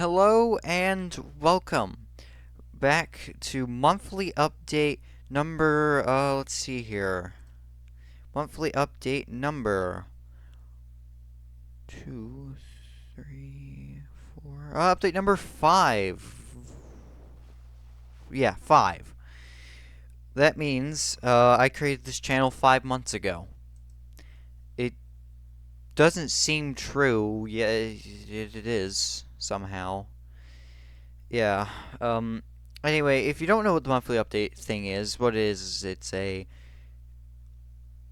Hello and welcome back to monthly update number, let's see here. Monthly update number 2, 3, 4, update number 5. Yeah, 5. That means, I created this channel 5 months ago. It doesn't seem true, yeah, it is, somehow. Yeah, anyway, if you don't know what the monthly update thing is, what it is it's an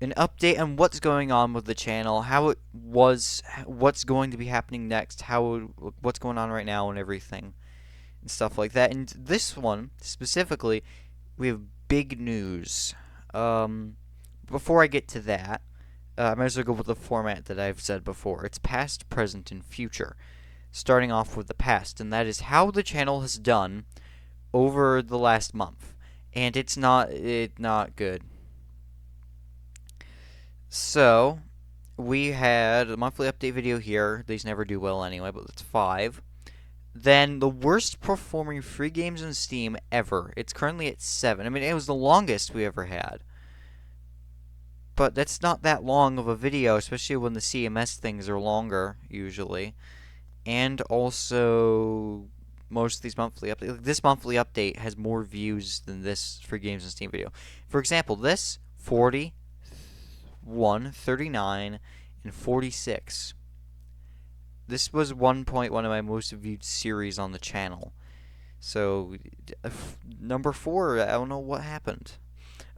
update on what's going on with the channel, how it was, what's going to be happening next, what's going on right now and everything, and stuff like that. And this one, specifically, we have big news. Before I get to that, I might as well go with the format that I've said before. It's past, present, and future. Starting off with the past, and that is how the channel has done over the last month, and it's not good. So we had a monthly update video here. These never do well anyway, but it's 5. Then the worst performing free games on Steam ever. It's currently at 7. I mean, it was the longest we ever had. But that's not that long of a video, especially when the CMS things are longer, usually. And also, most of these monthly updates. Like, this monthly update has more views than this free games on Steam video. For example, this 41, 39, and 46. This was one of my most viewed series on the channel. So, number 4, I don't know what happened.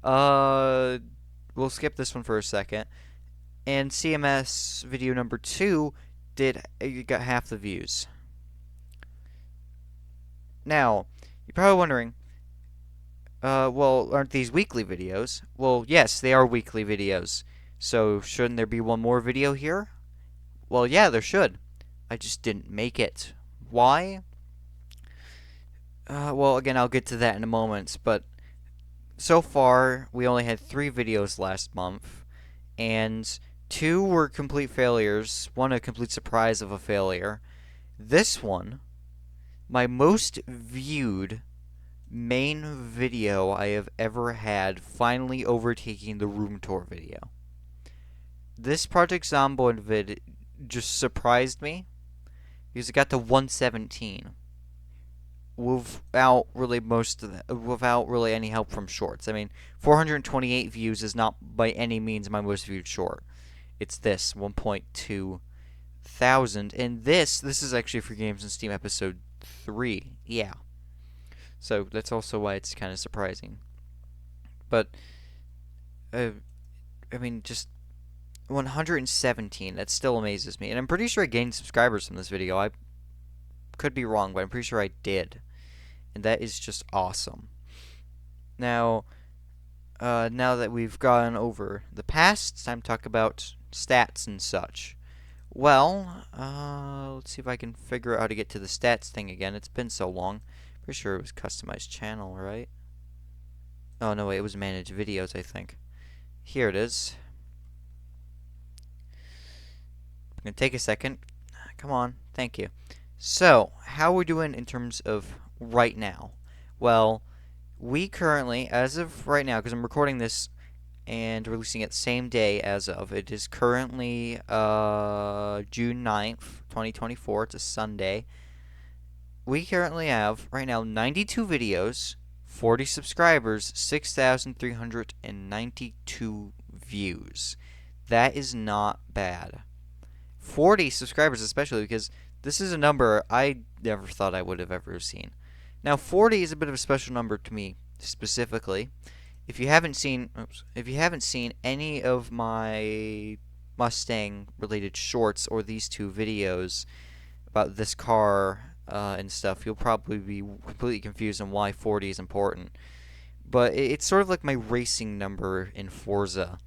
Uh, we'll skip this one for a second. And CMS video number 2 got half the views. Now, you're probably wondering, well, aren't these weekly videos? Well, yes, they are weekly videos. So, shouldn't there be one more video here? Well, yeah, there should. I just didn't make it. Why? Well, again, I'll get to that in a moment, but so far, we only had 3 videos last month, and 2 were complete failures, one a complete surprise of a failure. This one, my most viewed main video I have ever had, finally overtaking the room tour video. This Project Zomboid vid just surprised me because it got to 117 without really any help from shorts. I mean, 428 views is not by any means my most viewed short. It's this 1.2 thousand, and this is actually for Games on Steam episode 3. Yeah. So that's also why it's kind of surprising. But I mean, just 117. That still amazes me, and I'm pretty sure I gained subscribers from this video. I could be wrong, but I'm pretty sure I did, and that is just awesome. Now, now that we've gone over the past, it's time to talk about stats and such. Well, let's see if I can figure out how to get to the stats thing again. It's been so long. Pretty sure it was customized channel, right? Oh, no, wait, it was managed videos, I think. Here it is. I'm going to take a second. Come on, thank you. So, how are we doing in terms of right now? Well, we currently, as of right now, because I'm recording this and releasing it same day as of, it is currently June 9th, 2024. It's a Sunday. We currently have, right now, 92 videos, 40 subscribers, 6,392 views. That is not bad. 40 subscribers especially, because this is a number I never thought I would have ever seen. Now, 40 is a bit of a special number to me, specifically. If you haven't seen any of my Mustang-related shorts or these 2 videos about this car and stuff, you'll probably be completely confused on why 40 is important. But it's sort of like my racing number in Forza.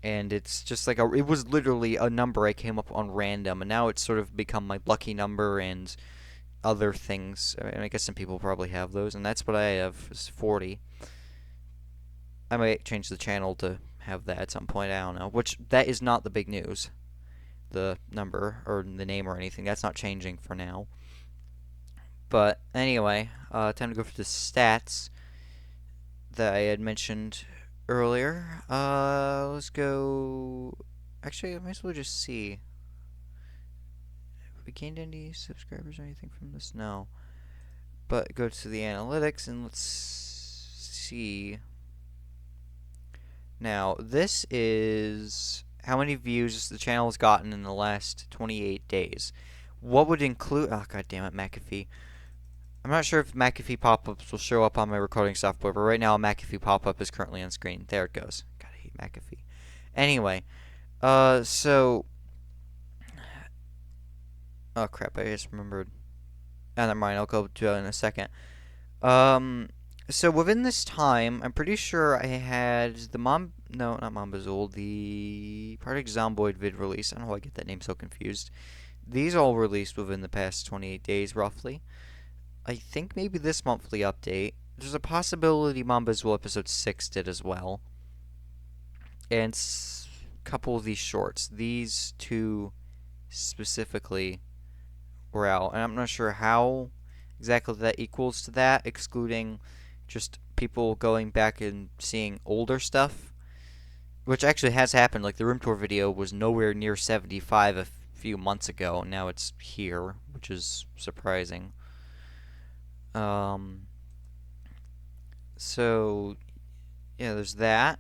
And it's just like it was literally a number I came up on random, and now it's sort of become my lucky number and other things. I guess some people probably have those, and that's what I have, is 40. I might change the channel to have that at some point, I don't know. Which, that is not the big news. The number, or the name or anything, that's not changing for now. But anyway, time to go for the stats that I had mentioned earlier. Let's go. Actually, I might as well just see. Have we gained any subscribers or anything from this? No. But go to the analytics and let's see. Now, this is how many views the channel has gotten in the last 28 days. What would include. Oh, god damn it, McAfee. I'm not sure if McAfee pop-ups will show up on my recording software, but right now a McAfee pop-up is currently on screen. There it goes. God, I hate McAfee. Anyway, so... Oh, crap, I just remembered. Oh, never mind, I'll go to it in a second. So within this time, I'm pretty sure I had the No, not Mombazul, the Project Zomboid vid release. I don't know why I get that name so confused. These all released within the past 28 days, roughly. I think maybe this monthly update. There's a possibility Mambazul episode 6 did as well. And a couple of these shorts. These two specifically were out. And I'm not sure how exactly that equals to that, excluding just people going back and seeing older stuff. Which actually has happened. Like the room tour video was nowhere near 75 a few months ago. Now it's here, which is surprising. So, yeah, there's that.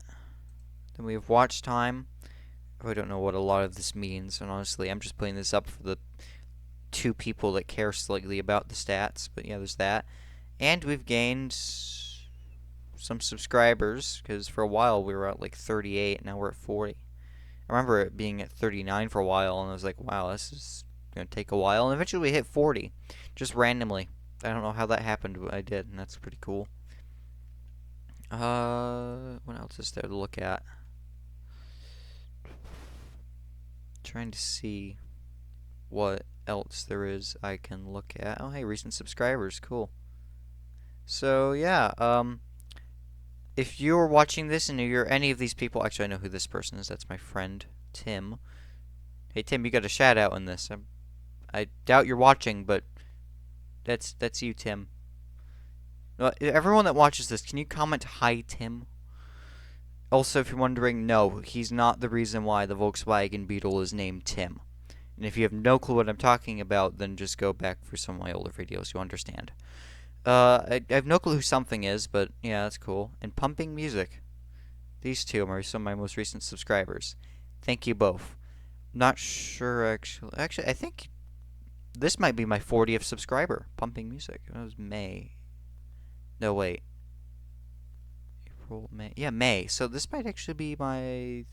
Then we have watch time. I don't know what a lot of this means, and honestly, I'm just putting this up for the 2 people that care slightly about the stats. But yeah, there's that. And we've gained some subscribers, because for a while we were at like 38, now we're at 40. I remember it being at 39 for a while, and I was like, wow, this is going to take a while. And eventually we hit 40, just randomly. I don't know how that happened, but I did, and that's pretty cool. What else is there to look at? Trying to see what else there is I can look at. Oh, hey, recent subscribers, cool. So, yeah, if you're watching this and you're any of these people, actually, I know who this person is. That's my friend, Tim. Hey, Tim, you got a shout out in this. I doubt you're watching, but that's you, Tim. Everyone that watches this, can you comment hi, Tim? Also, if you're wondering, no, he's not the reason why the Volkswagen Beetle is named Tim. And if you have no clue what I'm talking about, then just go back for some of my older videos. You'll understand. I have no clue who something is, but yeah, that's cool. And Pumping Music. These two are some of my most recent subscribers. Thank you both. Not sure, actually. Actually, I think this might be my 40th subscriber. Pumping Music. It was May. No, wait. April, May. Yeah, May. So this might actually be my...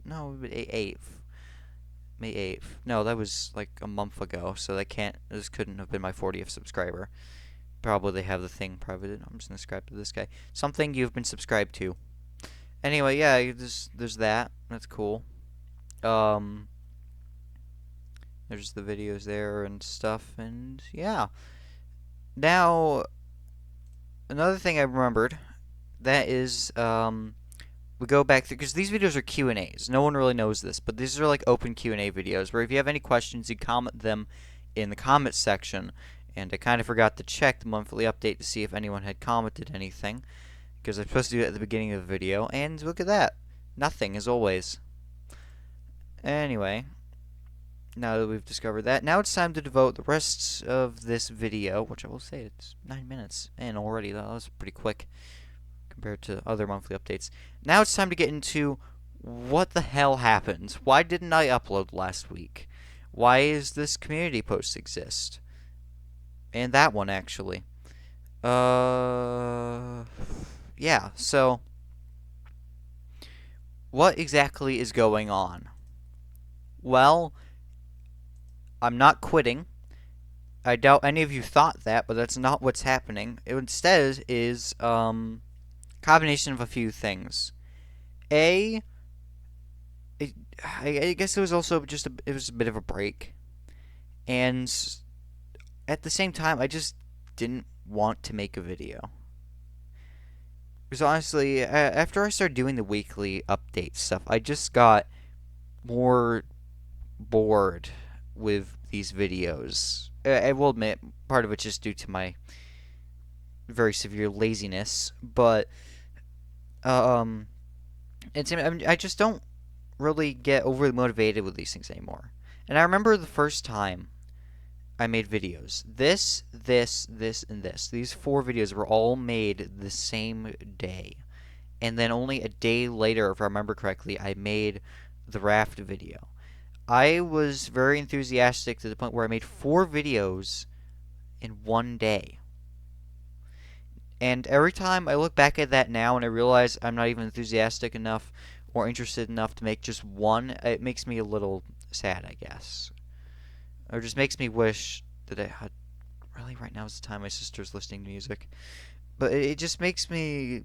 No, 8th. May 8th. No, that was like a month ago, so this couldn't have been my 40th subscriber. Probably they have the thing privated. I'm just going to subscribe to this guy. Something you've been subscribed to. Anyway, yeah, there's that. That's cool. There's the videos there and stuff, and yeah. Now, another thing I remembered, that is, we go back through, because these videos are Q&As. No one really knows this, but these are like open Q&A videos, where if you have any questions, you comment them in the comments section. And I kind of forgot to check the monthly update to see if anyone had commented anything, because I'm supposed to do it at the beginning of the video, and look at that. Nothing, as always. Anyway, now that we've discovered that, now it's time to devote the rest of this video, which I will say it's 9 minutes in already. That was pretty quick compared to other monthly updates. Now it's time to get into what the hell happened. Why didn't I upload last week? Why is this community post exist? And that one, actually. Yeah, so what exactly is going on? Well, I'm not quitting. I doubt any of you thought that, but that's not what's happening. It instead is combination of a few things. I guess it was also just it was a bit of a break, and at the same time, I just didn't want to make a video. Because honestly, after I started doing the weekly update stuff, I just got more bored with these videos. I will admit, part of it's just due to my very severe laziness, but um, I just don't really get overly motivated with these things anymore. And I remember the first time I made videos. This, and this. These 4 videos were all made the same day. And then only a day later, if I remember correctly, I made the raft video. I was very enthusiastic to the point where I made 4 videos in one day. And every time I look back at that now and I realize I'm not even enthusiastic enough or interested enough to make just one, it makes me a little sad, I guess. Or just makes me wish that I had. Really, right now is the time my sister's listening to music. But it just makes me,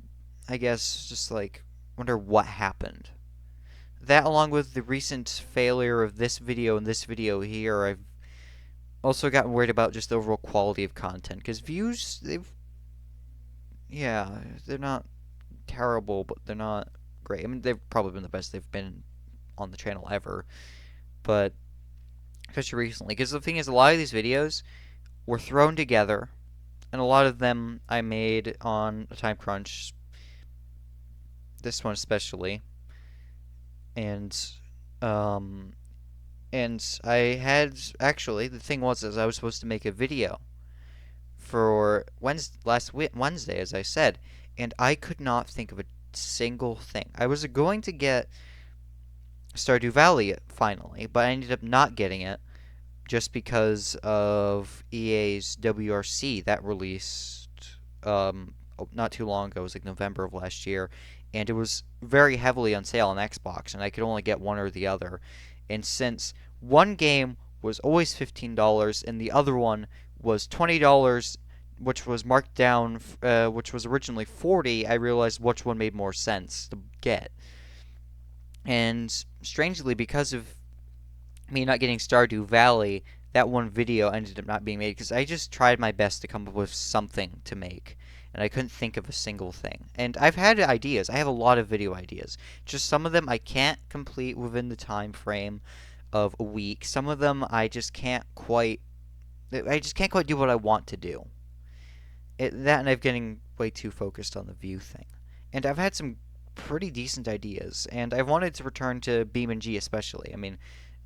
I guess, just like wonder what happened. That, along with the recent failure of this video and this video here, I've also gotten worried about just the overall quality of content. Because views, yeah, they're not terrible, but they're not great. I mean, they've probably been the best they've been on the channel ever. But especially recently, because the thing is, a lot of these videos were thrown together, and a lot of them I made on a time crunch. This one especially, and um, I had actually the thing was is I was supposed to make a video for Wednesday, as I said, and I could not think of a single thing. I was going to get Stardew Valley finally, but I ended up not getting it just because of EA's WRC that released not too long ago. It was like November of last year, and it was very heavily on sale on Xbox, and I could only get one or the other. And since one game was always $15 and the other one was $20, which was marked down, which was originally 40, I realized which one made more sense to get. And strangely, because of me not getting Stardew Valley, that one video ended up not being made because I just tried my best to come up with something to make, and I couldn't think of a single thing. And I've had ideas. I have a lot of video ideas. Just some of them I can't complete within the time frame of a week. Some of them I just can't quite do what I want to do. That and I'm getting way too focused on the view thing. And I've had some pretty decent ideas, and I've wanted to return to BeamNG especially. I mean,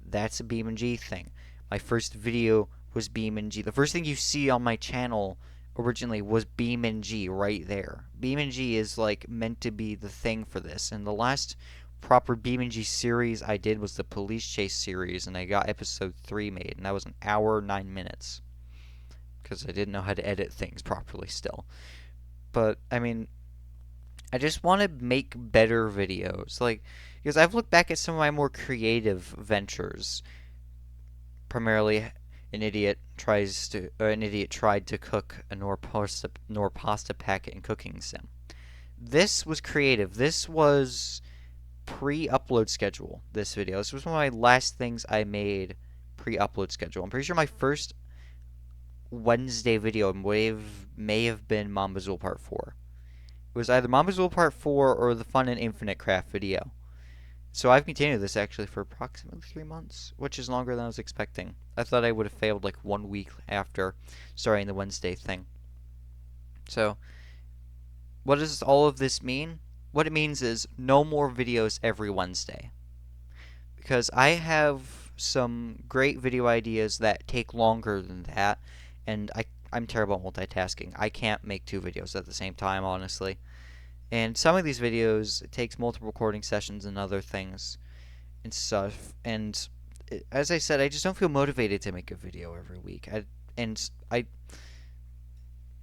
that's a BeamNG thing. My first video was BeamNG. The first thing you see on my channel originally was BeamNG right there. BeamNG is like meant to be the thing for this, and the last proper BeamNG series I did was the Police Chase series, and I got episode 3 made, and that was an hour 9 minutes because I didn't know how to edit things properly still. But I mean, I just want to make better videos, like, because I've looked back at some of my more creative ventures. Primarily, an idiot tried to cook a Norpasta packet in Cooking Sim. This was creative. This was pre-upload schedule. This video. This was one of my last things I made pre-upload schedule. I'm pretty sure my first Wednesday video may have been Mambazul Part 4. It was either Mambazul Part 4 or the Fun and Infinite Craft video. So I've continued this actually for approximately 3 months, which is longer than I was expecting. I thought I would have failed like 1 week after starting the Wednesday thing. So, what does all of this mean? What it means is no more videos every Wednesday. Because I have some great video ideas that take longer than that, and I'm terrible at multitasking. I can't make 2 videos at the same time, honestly. And some of these videos, it takes multiple recording sessions and other things and stuff. And as I said, I just don't feel motivated to make a video every week. I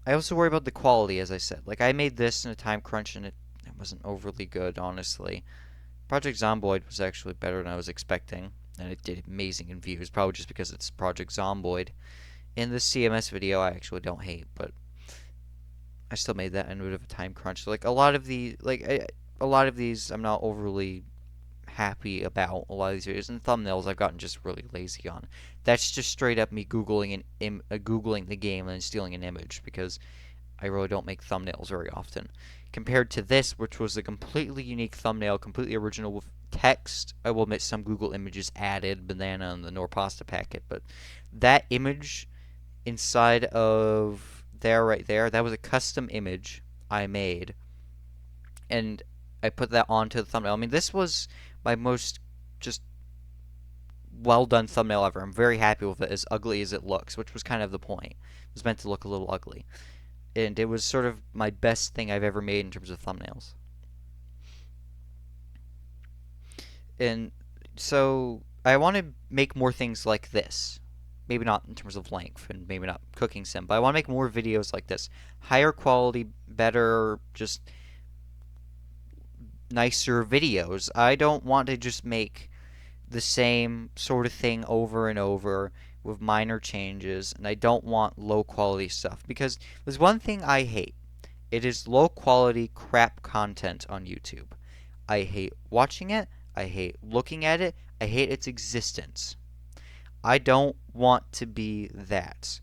also worry about the quality, as I said. Like, I made this in a time crunch, and it wasn't overly good, honestly. Project Zomboid was actually better than I was expecting, and it did amazing in views, probably just because it's Project Zomboid. In this CMS video, I actually don't hate, but I still made that in a bit of a time crunch. So, like, a lot of these, I'm not overly happy about. A lot of these videos and thumbnails, I've gotten just really lazy on. That's just straight up me googling the game and then stealing an image, because I really don't make thumbnails very often. Compared to this, which was a completely unique thumbnail, completely original with text. I will admit some Google images added banana and the Nor pasta packet, but that image inside of there, right there, that was a custom image I made, and I put that onto the thumbnail. I mean, this was my most just well done thumbnail ever. I'm very happy with it, as ugly as it looks, which was kind of the point. It was meant to look a little ugly. And it was sort of my best thing I've ever made in terms of thumbnails. And so I want to make more things like this. Maybe not in terms of length and maybe not cooking sim, but I want to make more videos like this. Higher quality, better, just nicer videos. I don't want to just make the same sort of thing over and over with minor changes, and I don't want low quality stuff because there's one thing I hate. It is low quality crap content on YouTube. I hate watching it, I hate looking at it, I hate its existence. I don't want to be that.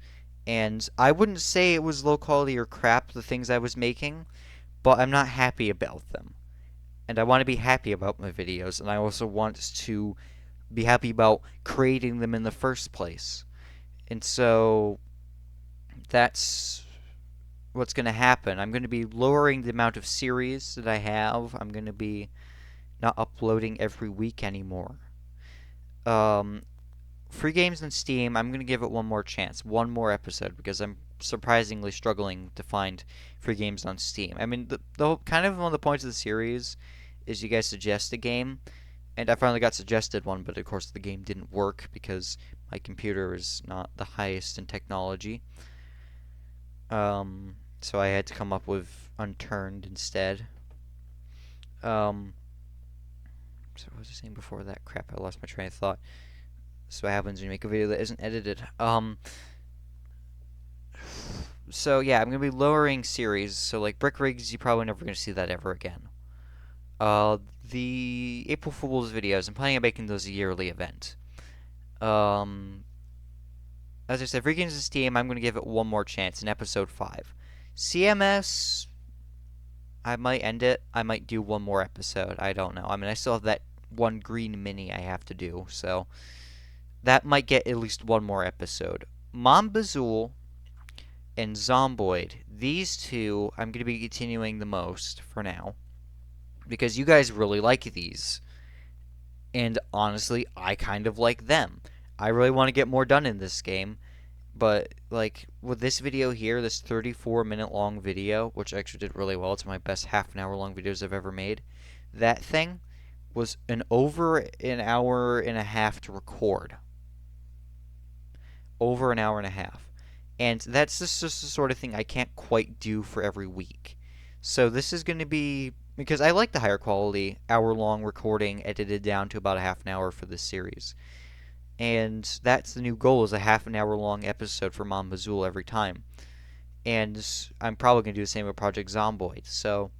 And I wouldn't say it was low quality or crap, the things I was making, but I'm not happy about them. And I want to be happy about my videos, and I also want to be happy about creating them in the first place. And so that's what's going to happen. I'm going to be lowering the amount of series that I have. I'm going to be not uploading every week anymore. Free games on Steam, I'm going to give it one more chance, one more episode, because I'm surprisingly struggling to find free games on Steam. I mean, the kind of one of the points of the series is you guys suggest a game, and I finally got suggested one, but of course the game didn't work because my computer is not the highest in technology. So I had to come up with Unturned instead. So what was I saying before that? Crap, I lost my train of thought. So what happens when you make a video that isn't edited. So yeah, I'm gonna be lowering series. So like Brick Rigs, you're probably never gonna see that ever again. The April Fool's videos, I'm planning on making those a yearly event. As I said, Free Games on Steam, I'm gonna give it one more chance in episode 5. CMS, I might end it. I might do one more episode. I don't know. I mean, I still have that one green mini I have to do, so that might get at least one more episode. Mombazool and Zomboid, these two I'm going to be continuing the most for now because you guys really like these. And honestly, I kind of like them. I really want to get more done in this game, but like with this video here, this 34-minute long video, which actually did really well, it's my best half an hour long videos I've ever made. That thing was over an hour and a half to record. Over an hour and a half. And that's just the sort of thing I can't quite do for every week. So this is going to be, because I like the higher quality hour-long recording edited down to about a half an hour for this series. And that's the new goal, is a half an hour long episode for Mombazool every time. And I'm probably going to do the same with Project Zomboid. So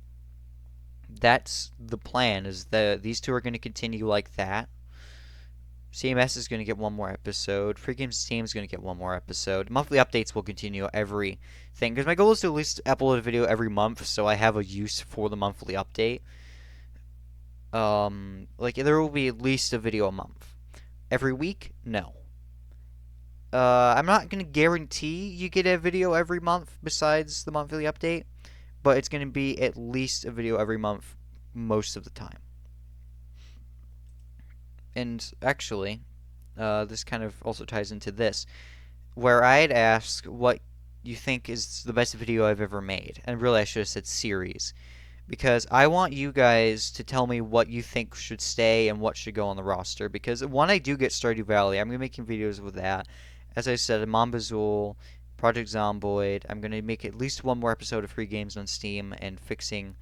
that's the plan, is that these two are going to continue like that. CMS is going to get one more episode. Free Games Steam is going to get one more episode. Monthly updates will continue every thing, because my goal is to at least upload a video every month, so I have a use for the monthly update. Like, there will be at least a video a month. Every week? No. I'm not going to guarantee you get a video every month besides the monthly update, but it's going to be at least a video every month most of the time. And actually, this kind of also ties into this, where I had asked what you think is the best video I've ever made. And really, I should have said series. Because I want you guys to tell me what you think should stay and what should go on the roster. Because when I do get Stardew Valley, I'm going to be making videos with that. As I said, Mombazool, Project Zomboid. I'm going to make at least one more episode of Free Games on Steam and fixing...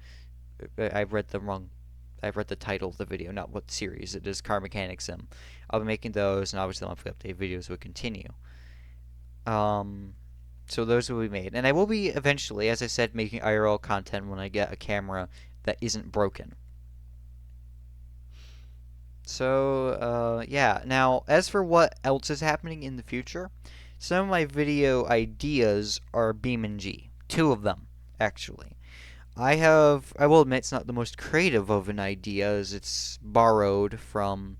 I read the title of the video, not what series. It is Car Mechanic Sim. I'll be making those, and obviously the monthly update videos will continue. So those will be made. And I will be eventually, as I said, making IRL content when I get a camera that isn't broken. So, yeah. Now, as for what else is happening in the future, some of my video ideas are BeamNG. 2 of them. actually. I will admit it's not the most creative of an idea, as it's borrowed from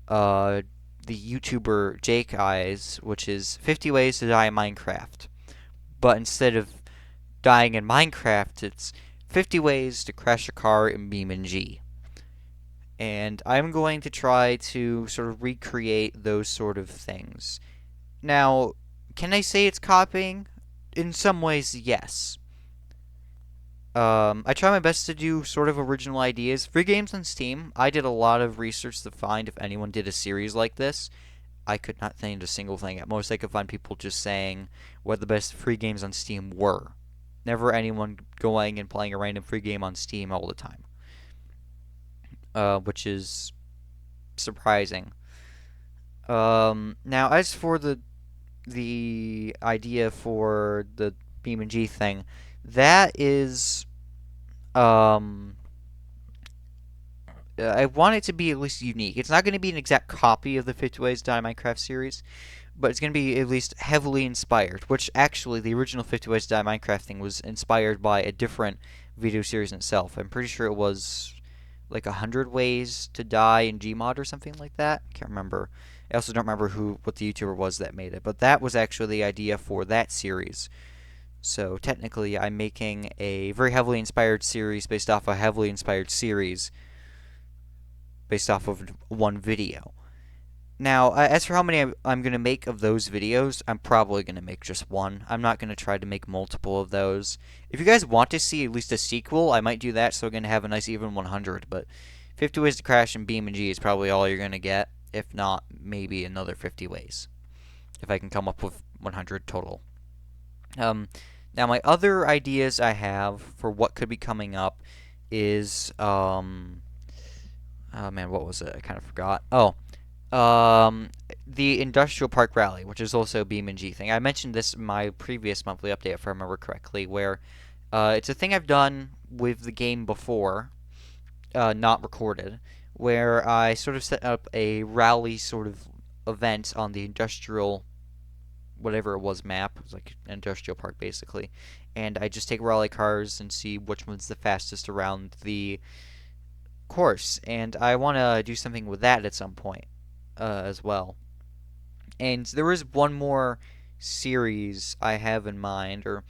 uh, the YouTuber Jake Eyes, which is 50 ways to die in Minecraft. But instead of dying in Minecraft, it's 50 ways to crash a car in BeamNG. And I'm going to try to sort of recreate those sort of things. Now, can I say it's copying? In some ways, yes. I try my best to do sort of original ideas. Free games on Steam, I did a lot of research to find if anyone did a series like this. I could not find a single thing. At most, I could find people just saying what the best free games on Steam were. Never anyone going and playing a random free game on Steam all the time. Which is surprising. Now, as for the idea for the BeamNG thing, that is I want it to be at least unique. It's not going to be an exact copy of the 50 Ways to Die in Minecraft series, but it's going to be at least heavily inspired, which actually the original 50 Ways to Die in Minecraft thing was inspired by a different video series in itself. I'm pretty sure it was like 100 Ways to Die in Gmod or something like that. Can't remember. I also don't remember what the YouTuber was that made it, but that was actually the idea for that series. So technically, I'm making a very heavily inspired series based off a heavily inspired series based off of one video. Now, as for how many I'm going to make of those videos, I'm probably going to make just one. I'm not going to try to make multiple of those. If you guys want to see at least a sequel, I might do that, so we're going to have a nice even 100. But 50 Ways to Crash and BeamNG is probably all you're going to get. If not, maybe another 50 ways. If I can come up with 100 total. Now, my other ideas I have for what could be coming up is, oh man, what was it? I kind of forgot. Oh, the Industrial Park Rally, which is also a BeamNG thing. I mentioned this in my previous monthly update, if I remember correctly, where it's a thing I've done with the game before, not recorded, where I sort of set up a rally sort of event on the industrial whatever it was map. It was like an industrial park basically, and I just take rally cars and see which one's the fastest around the course. And I want to do something with that at some point as well. And there is one more series I have in mind, or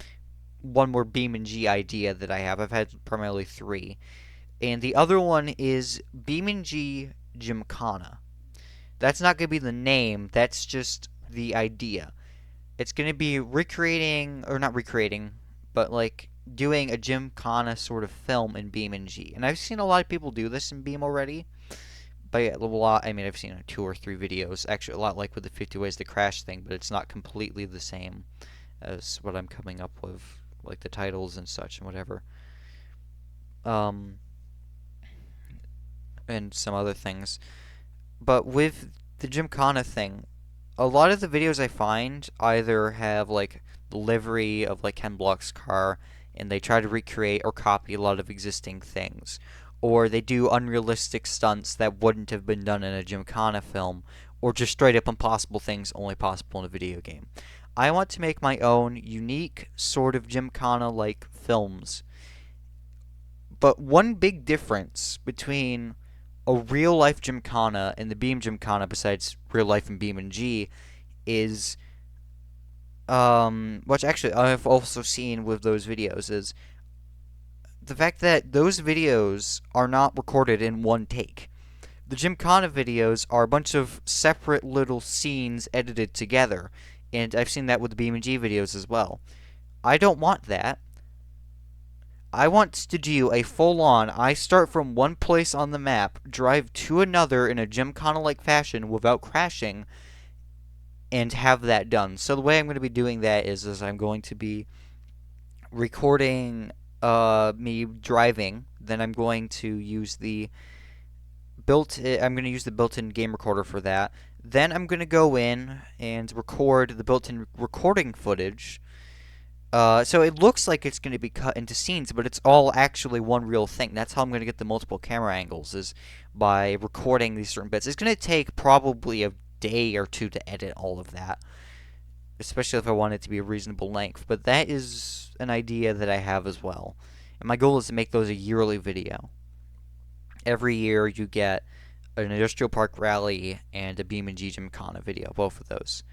one more BeamNG idea that I have. I've had primarily three, and the other one is BeamNG Gymkhana. That's not going to be the name. That's just the idea. It's going to be recreating, or not recreating, but like doing a Gymkhana sort of film in BeamNG. And I've seen a lot of people do this in Beam already. But a lot, I mean, I've seen 2 or 3 videos. Actually, a lot like with the 50 Ways to Crash thing, but it's not completely the same as what I'm coming up with, like the titles and such and whatever. And some other things. But with the Gymkhana thing, a lot of the videos I find either have like the livery of like Ken Block's car, and they try to recreate or copy a lot of existing things, or they do unrealistic stunts that wouldn't have been done in a Gymkhana film, or just straight up impossible things only possible in a video game. I want to make my own unique sort of Gymkhana-like films. But one big difference between a real life Gymkhana and the Beam Gymkhana, besides real life and BeamNG, is which actually I've also seen with those videos, is the fact that those videos are not recorded in one take. The Gymkhana videos are a bunch of separate little scenes edited together, and I've seen that with the BeamNG videos as well. I don't want that. I want to do a full-on, I start from one place on the map, drive to another in a Gymkhana-like fashion without crashing, and have that done. So the way I'm going to be doing that is I'm going to be recording me driving, then I'm going to use the built-in game recorder for that. Then I'm going to go in and record the built-in recording footage. So it looks like it's going to be cut into scenes, but it's all actually one real thing. That's how I'm going to get the multiple camera angles, is by recording these certain bits. It's going to take probably a day or two to edit all of that. especially if I want it to be a reasonable length. But that is an idea that I have as well. And my goal is to make those a yearly video. Every year you get an Industrial Park Rally and a BeamNG Gymkhana video, both of those.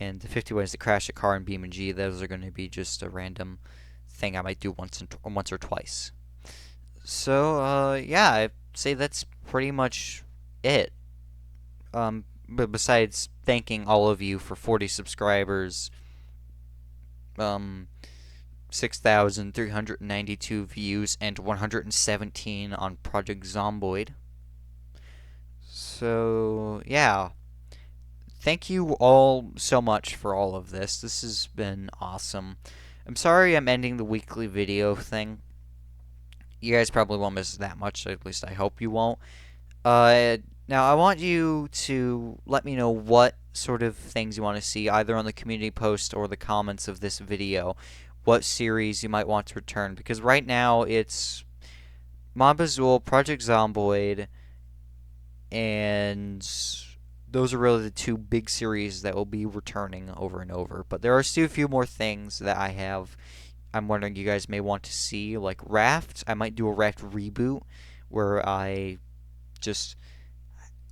And the 50 ways to crash a car in BeamNG, those are going to be just a random thing I might do once or twice. So, yeah, I'd say that's pretty much it. But besides thanking all of you for 40 subscribers, 6,392 views, and 117 on Project Zomboid. So, yeah. Thank you all so much for all of this. This has been awesome. I'm sorry I'm ending the weekly video thing. You guys probably won't miss that much, at least I hope you won't. Now, I want you to let me know what sort of things you want to see, either on the community post or the comments of this video. What series you might want to return, because right now it's Mob Azul, Project Zomboid, and those are really the two big series that will be returning over and over. But there are still a few more things that I'm wondering you guys may want to see, like Raft. I might do a Raft reboot where I just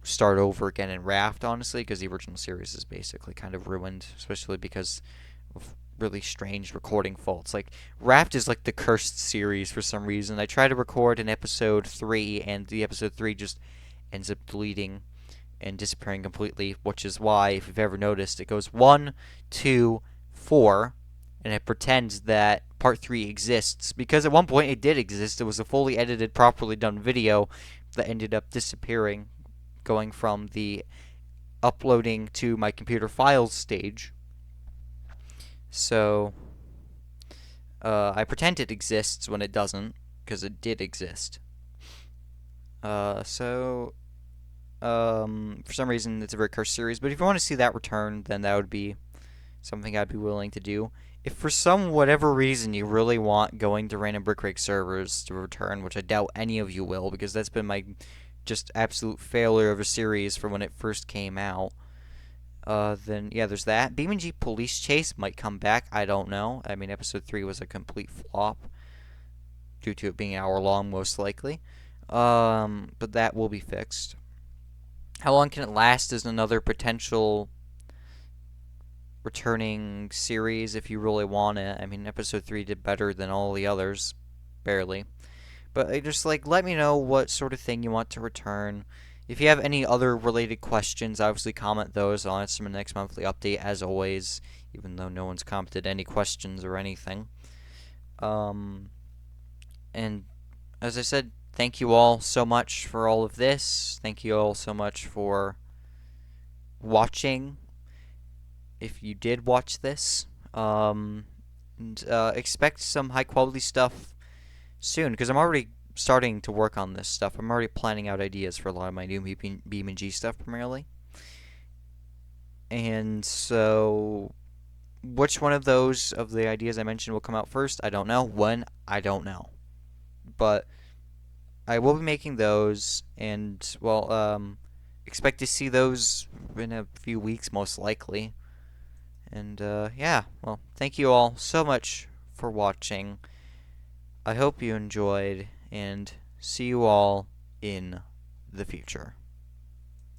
start over again in Raft, honestly, because the original series is basically kind of ruined, especially because of really strange recording faults. Like, Raft is like the cursed series for some reason. I try to record in episode 3, and the episode 3 just ends up deleting and disappearing completely, which is why, if you've ever noticed, it goes 1, 2, 4, and it pretends that part 3 exists, because at one point it did exist. It was a fully edited, properly done video that ended up disappearing, going from the uploading to my computer files stage. So, I pretend it exists when it doesn't, because it did exist. For some reason, it's a very cursed series, but if you want to see that return, then that would be something I'd be willing to do. If for some whatever reason you really want Going to Random Brick Break servers to return, which I doubt any of you will, because that's been my just absolute failure of a series from when it first came out, then yeah, there's that. BeamNG Police Chase might come back. I don't know. I mean, episode 3 was a complete flop due to it being an hour long, most likely. But that will be fixed. How Long Can It Last is another potential returning series if you really want it. I mean, episode 3 did better than all the others, barely. But just let me know what sort of thing you want to return. If you have any other related questions, obviously comment those. I'll answer them in the next monthly update, as always, even though no one's commented any questions or anything. And as I said, thank you all so much for all of this. Thank you all so much for watching, if you did watch this. And expect some high-quality stuff soon, because I'm already starting to work on this stuff. I'm already planning out ideas for a lot of my new BeamNG stuff, primarily. And so, which one of those of the ideas I mentioned will come out first? I don't know. When? I don't know. But I will be making those, and, well, expect to see those in a few weeks, most likely. And, yeah, well, thank you all so much for watching. I hope you enjoyed, and see you all in the future.